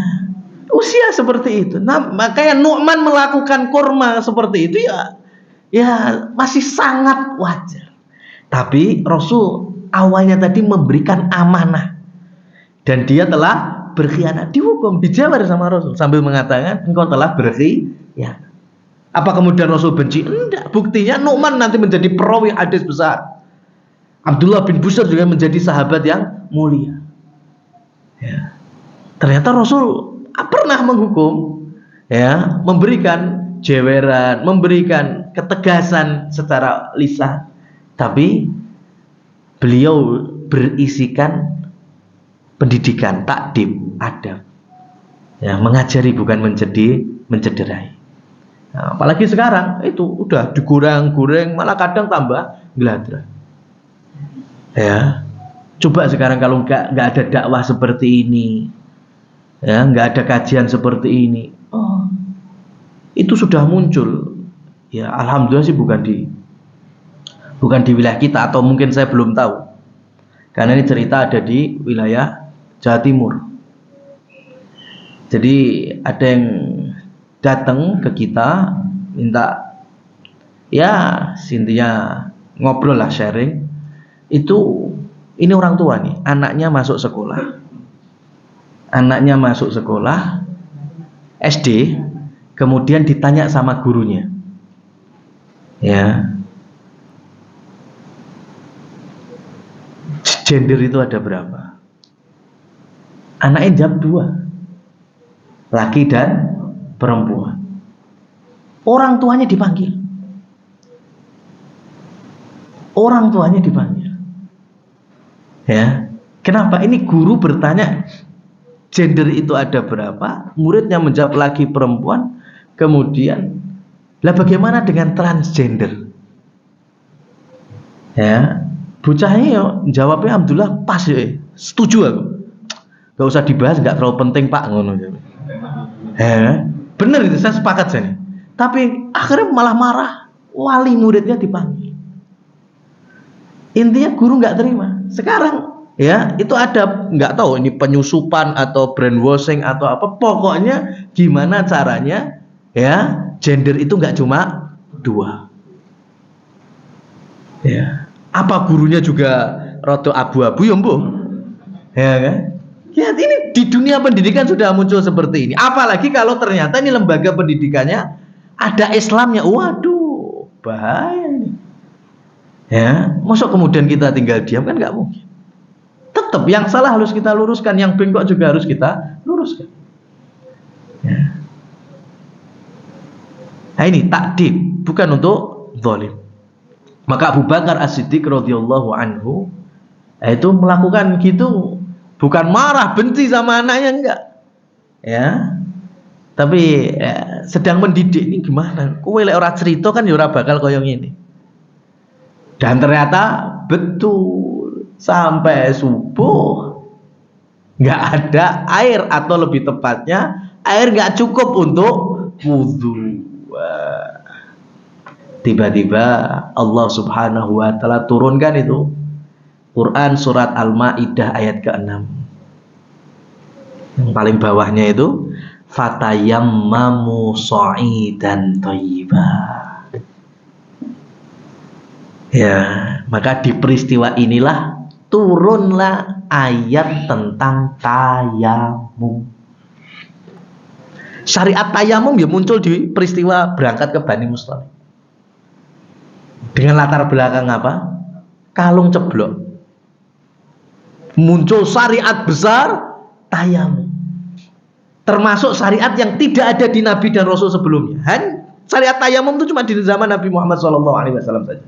Usia seperti itu. Nah, makanya Nu'man melakukan kurma seperti itu ya masih sangat wajar. Tapi Rasul awalnya tadi memberikan amanah. Dan dia telah berkhianat, dihukum, dijawab sama Rasul sambil mengatakan engkau telah berkhianat. Apa kemudian Rasul benci? Enggak, buktinya Nu'man nanti menjadi perawi hadis besar. Abdullah bin Bushr juga menjadi sahabat yang mulia. Ya. Ternyata Rasul pernah menghukum, ya, memberikan jeweran, memberikan ketegasan secara lisan, tapi beliau berisikan pendidikan, takdib, adab, ya, mengajari bukan mencederai. Nah, apalagi sekarang itu udah digoreng-goreng, malah kadang tambah geladra. Ya, coba sekarang kalau nggak ada dakwah seperti ini, Ya, nggak ada kajian seperti ini. Oh, itu sudah muncul. Ya, alhamdulillah sih bukan di wilayah kita, atau mungkin saya belum tahu. Karena ini cerita ada di wilayah Jawa Timur. Jadi ada yang datang ke kita minta, ya Cynthia ngobrol lah, sharing. Ini orang tua nih, anaknya masuk sekolah. Anaknya masuk sekolah SD, kemudian ditanya sama gurunya. Ya. Gender itu ada berapa? Anaknya jawab 2. Laki dan perempuan. Orang tuanya dipanggil. Orang tuanya dipanggil. Ya. Kenapa? Ini guru bertanya gender itu ada berapa? Muridnya menjawab laki perempuan. Kemudian, lah bagaimana dengan transgender? Ya. Bocahnya ya jawabnya alhamdulillah pas ya. Setuju aku. Gak usah dibahas, gak terlalu penting Pak, ngono. Bener itu, saya sepakat saya. Tapi akhirnya malah marah. Wali muridnya dipanggil. Intinya guru nggak terima. Sekarang ya itu ada, nggak tahu ini penyusupan atau brainwashing atau apa. Pokoknya gimana caranya ya gender itu nggak cuma 2. Ya. Apa gurunya juga rodo abu-abu ya mbok? Ya kan? Lihat ini di dunia pendidikan sudah muncul seperti ini. Apalagi kalau ternyata ini lembaga pendidikannya ada Islamnya. Waduh, bahaya ini. Ya, masuk kemudian kita tinggal diam kan nggak mungkin. Tetap yang salah harus kita luruskan, yang bengkok juga harus kita luruskan. Ya. Nah ini takdir, bukan untuk zalim. Maka Abu Bakar As-Siddiq radhiyallahu anhu itu melakukan gitu, bukan marah benci sama anaknya, enggak. Ya. Tapi sedang mendidik ini gimana? Kowe lek ora cerita kan ya ora bakal koyo ngene. Dan ternyata betul sampai subuh nggak ada air, atau lebih tepatnya air nggak cukup untuk wudhu. Tiba-tiba Allah Subhanahu wa Ta'ala turunkan itu Quran surat Al-Maidah ayat ke-6. Yang paling bawahnya itu fatayammamu sha'idan thayyiban. Ya, maka di peristiwa inilah turunlah ayat tentang tayamum. Syariat tayamum ya muncul di peristiwa berangkat ke Bani Mustalik. Dengan latar belakang apa? Kalung ceblok. Muncul syariat besar tayamum. Termasuk syariat yang tidak ada di Nabi dan Rasul sebelumnya. Syariat tayamum itu cuma di zaman Nabi Muhammad SAW saja.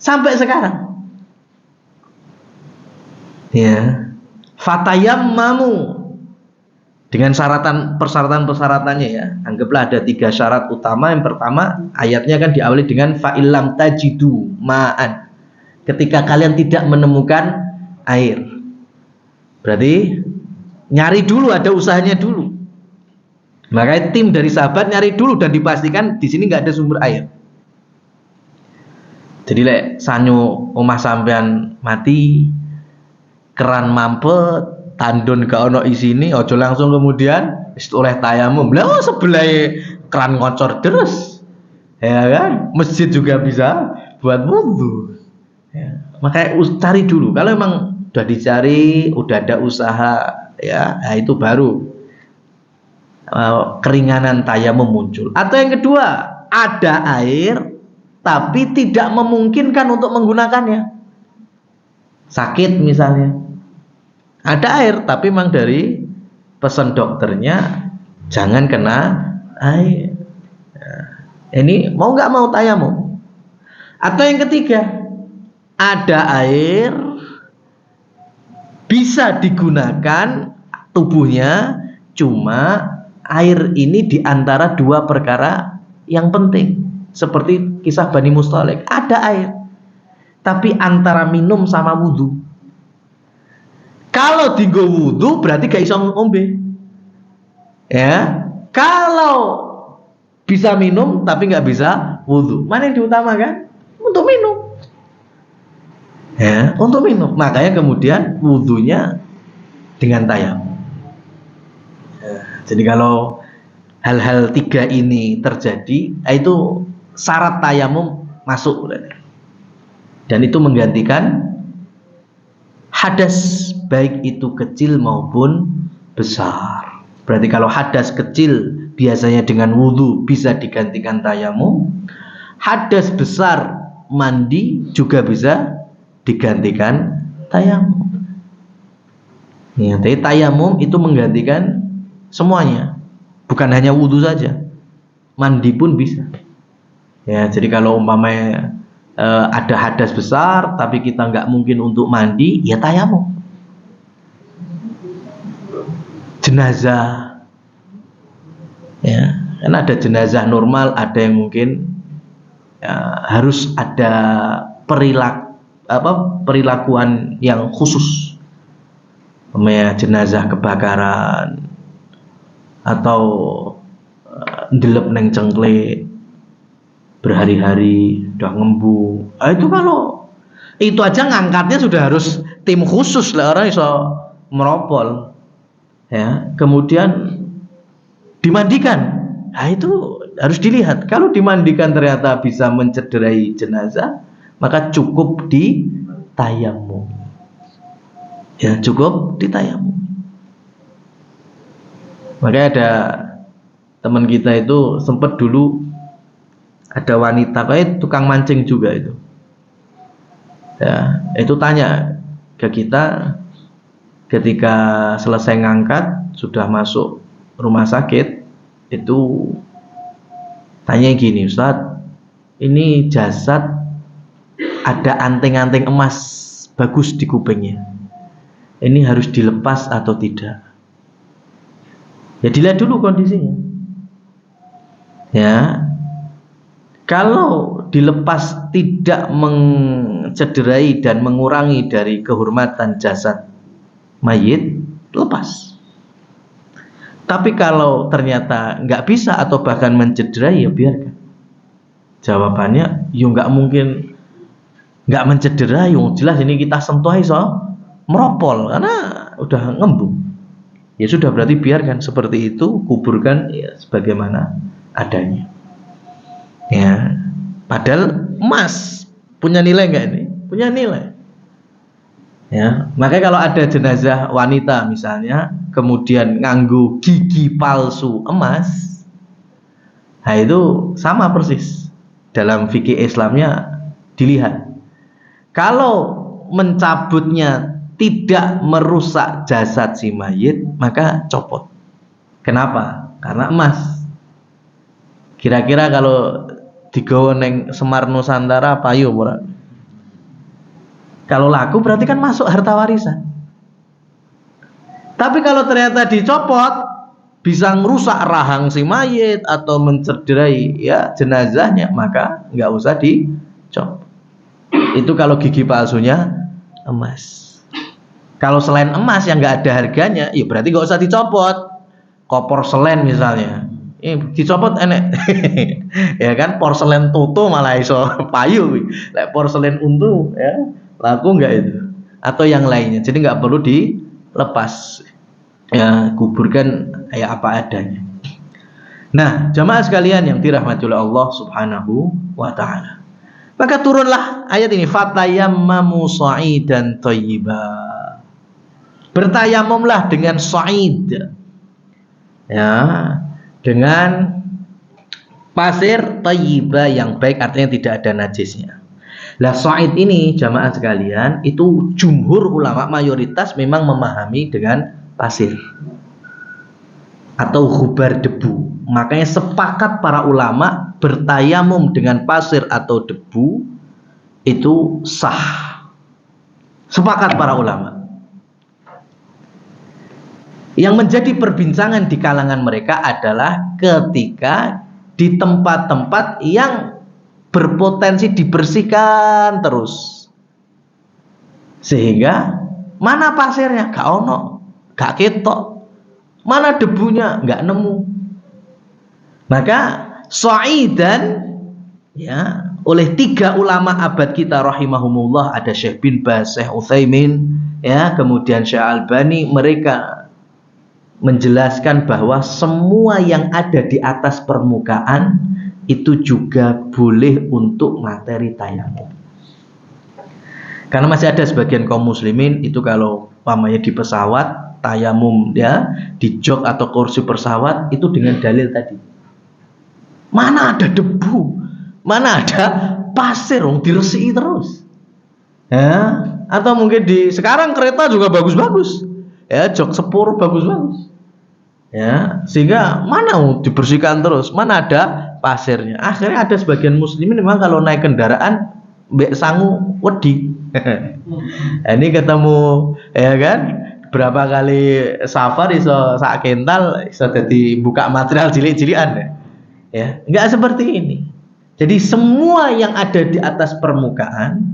Sampai sekarang. Ya. Fatayammamu. Dengan persyaratan-persyaratannya ya. Anggaplah ada 3 syarat utama. Yang pertama, ayatnya kan diawali dengan fa'ilam tajidu ma'an. Ketika kalian tidak menemukan air. Berarti nyari dulu, ada usahanya dulu. Makanya tim dari sahabat nyari dulu dan dipastikan di sini nggak ada sumber air. Jadi lek sanyo omah sampean mati, keran mampet, tandon gak ono isini, ojo langsung kemudian oleh tayamum. Lah sebelah keran ngocor terus. Ya kan? Masjid juga bisa buat wudu. Ya. Makanya cari dulu. Kalau memang udah dicari, udah ada usaha ya, nah itu baru keringanan tayamum muncul. Atau yang kedua, ada air tapi tidak memungkinkan untuk menggunakannya. Sakit misalnya. Ada air tapi memang dari pesan dokternya jangan kena air. Nah, ini mau nggak mau tayamum. Atau yang ketiga, ada air bisa digunakan tubuhnya, cuma air ini diantara 2 perkara yang penting. Seperti kisah Bani Mustalik, ada air tapi antara minum sama wudhu. Kalau dienggo wudhu berarti gak iso ngombe. Ya, kalau bisa minum tapi nggak bisa wudhu, mana yang diutamakan? Untuk minum. Ya, untuk minum. Makanya kemudian wudhunya dengan tayamum. Ya, jadi kalau hal-hal 3 ini terjadi, itu syarat tayamum masuk. Dan itu menggantikan hadas, baik itu kecil maupun besar. Berarti kalau hadas kecil biasanya dengan wudhu bisa digantikan tayamum. Hadas besar mandi juga bisa digantikan tayamum. Ya, tapi tayamum itu menggantikan semuanya, bukan hanya wudhu saja, mandi pun bisa. Ya, jadi kalau umpamanya ada hadas besar tapi kita nggak mungkin untuk mandi, ya tayamum. Jenazah, ya kan ada jenazah normal, ada yang mungkin ya, harus ada perilakuan yang khusus. Jenazah kebakaran atau ndelep neng cengkle berhari-hari udah ngembu. Itu kalau itu aja ngangkatnya sudah harus tim khusus lah, orang iso meropol. Ya, kemudian dimandikan. Nah, itu harus dilihat. Kalau dimandikan ternyata bisa mencederai jenazah, maka cukup ditayamum. Ya, cukup ditayamum. Makanya ada teman kita itu sempat dulu ada wanita kayak tukang mancing juga itu. Ya, itu tanya ke kita ketika selesai ngangkat sudah masuk rumah sakit, itu tanya gini, Ustadz, ini jasad ada anting-anting emas bagus di kupingnya, ini harus dilepas atau tidak? Ya dilihat dulu kondisinya. Ya, kalau dilepas tidak mencederai dan mengurangi dari kehormatan jasad mayit, lepas. Tapi kalau ternyata nggak bisa atau bahkan mencederai, ya biarkan. Jawabannya, ya nggak mungkin nggak mencederai. Jelas ini kita sentuh iso meropol karena udah ngembung. Ya sudah, berarti biarkan seperti itu, kuburkan ya sebagaimana adanya. Ya, padahal emas punya nilai nggak ini? Punya nilai. Ya, makanya kalau ada jenazah wanita misalnya, kemudian nganggo gigi palsu emas, nah itu sama persis. Dalam fikih Islamnya dilihat, kalau mencabutnya tidak merusak jasad si mayit, maka copot. Kenapa? Karena emas. Kira-kira kalau digawa neng Semar Nusantara payu ora? Kalau laku berarti kan masuk harta warisan. Tapi kalau ternyata dicopot, bisa ngerusak rahang si mayit atau mencederai ya jenazahnya, maka nggak usah dicopot. Itu kalau gigi palsunya emas. Kalau selain emas yang nggak ada harganya, ya berarti nggak usah dicopot. Kopor selen misalnya, dicopot enek. Ya kan, porselen tutu malah iso payu. Lek porselen untu ya laku nggak itu, atau yang lainnya. Jadi nggak perlu dilepas, ya kuburkan kayak apa adanya. Nah, jamaah sekalian yang dirahmati oleh Allah Subhanahu wa taala, maka turunlah ayat ini, fatayammamu sha'idan thayyiba. Bertayamumlah dengan sha'id, ya, dengan pasir thayyiba yang baik, artinya tidak ada najisnya. Lah sha'id ini jamaah sekalian, itu jumhur ulama mayoritas memang memahami dengan pasir atau ghubar debu. Makanya sepakat para ulama bertayamum dengan pasir atau debu itu sah. Sepakat para ulama. Yang menjadi perbincangan di kalangan mereka adalah ketika di tempat-tempat yang berpotensi dibersihkan terus, sehingga mana pasirnya gak ono, gak ketok, Mana debunya? Nggak nemu. Maka sa'idan ya oleh 3 ulama abad kita rahimahumullah, ada Syekh bin Baz, Syekh Utsaimin, ya, kemudian Syekh Albani, mereka menjelaskan bahwa semua yang ada di atas permukaan itu juga boleh untuk materi tayamum. Karena masih ada sebagian kaum muslimin itu kalau umpamanya di pesawat tayamum ya, di jok atau kursi pesawat itu dengan dalil tadi. Mana ada debu, mana ada pasir, diresiki terus. Ya, atau mungkin sekarang kereta juga bagus-bagus. Ya, jok sepur bagus-bagus. Ya, sehingga mana dibersihkan terus, mana ada pasirnya. Akhirnya ada sebagian muslimin memang kalau naik kendaraan mbek sangu wedi. Ini ketemu ya kan, berapa kali safar iso sak kental iso dadi buka material cilik-cilikan ya. Enggak seperti ini. Jadi semua yang ada di atas permukaan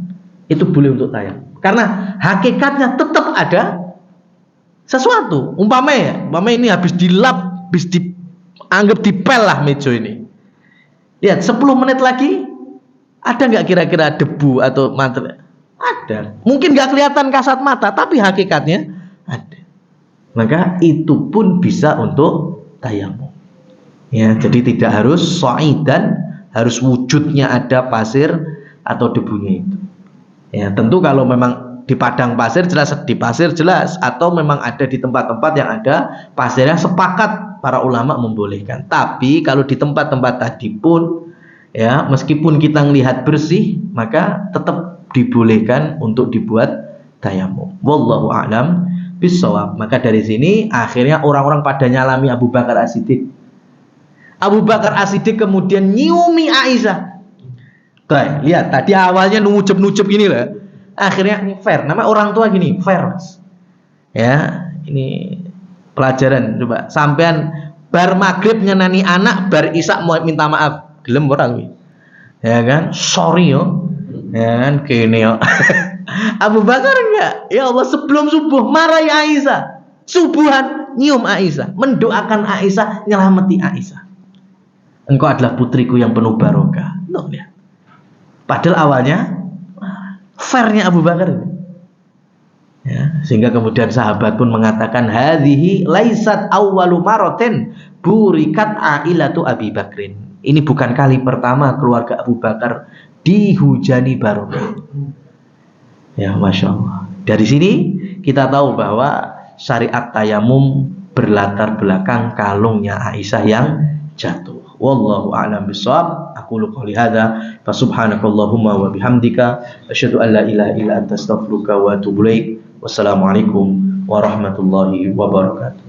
itu boleh untuk tayamum. Karena hakikatnya tetap ada sesuatu. Umpamanya ini habis dilap, habis dianggap dipel lah meja ini. Lihat 10 menit lagi ada nggak kira-kira debu atau material? Ada. Mungkin nggak kelihatan kasat mata, tapi hakikatnya ada. Maka itu pun bisa untuk tayamum. Ya, jadi tidak harus sa'idan, harus wujudnya ada pasir atau debunya itu. Ya, tentu kalau memang di padang pasir jelas, di pasir jelas, atau memang ada di tempat-tempat yang ada pasirnya, sepakat para ulama membolehkan. Tapi kalau di tempat-tempat tadi pun ya, meskipun kita melihat bersih, maka tetap dibolehkan untuk dibuat tayamum. Wallahu a'lam bishawab. Maka dari sini akhirnya orang-orang pada nyalami Abu Bakar As-Siddiq. Abu Bakar As-Siddiq kemudian nyiumi Aisyah. Tuh, lihat tadi awalnya nucup-nucup gini lah. Akhirnya ini fair. Nama orang tua gini, fair mas. Ya, ini pelajaran. Coba sampean bar maghrib nyenani anak, bar isya mau minta maaf, gelem orang. Ya kan, sorry yo. Ya kan, kene yo. Abu Bakar enggak. Ya Allah, sebelum subuh marahi Aisyah, subuhan nyium Aisyah, mendoakan Aisyah, nyelamati Aisyah. Engkau adalah putriku yang penuh barokah. Loh, lihat. Padahal awalnya fairnya Abu Bakar. Ya, sehingga kemudian sahabat pun mengatakan hadhihi laisat awwalu maratin burikat ailatu Abi Bakrin. Ini bukan kali pertama keluarga Abu Bakar dihujani barokah. Ya, masya Allah. Dari sini kita tahu bahwa syariat tayamum berlatar belakang kalungnya Aisyah yang jatuh. Wallahu a'lam bishawab. Aqulu qouli hadza fa subhanakallahumma wa bihamdika asyhadu an la ilaha illa anta astaghfiruka wa atubu ilaik. Wassalamualaikum warahmatullahi wabarakatuh.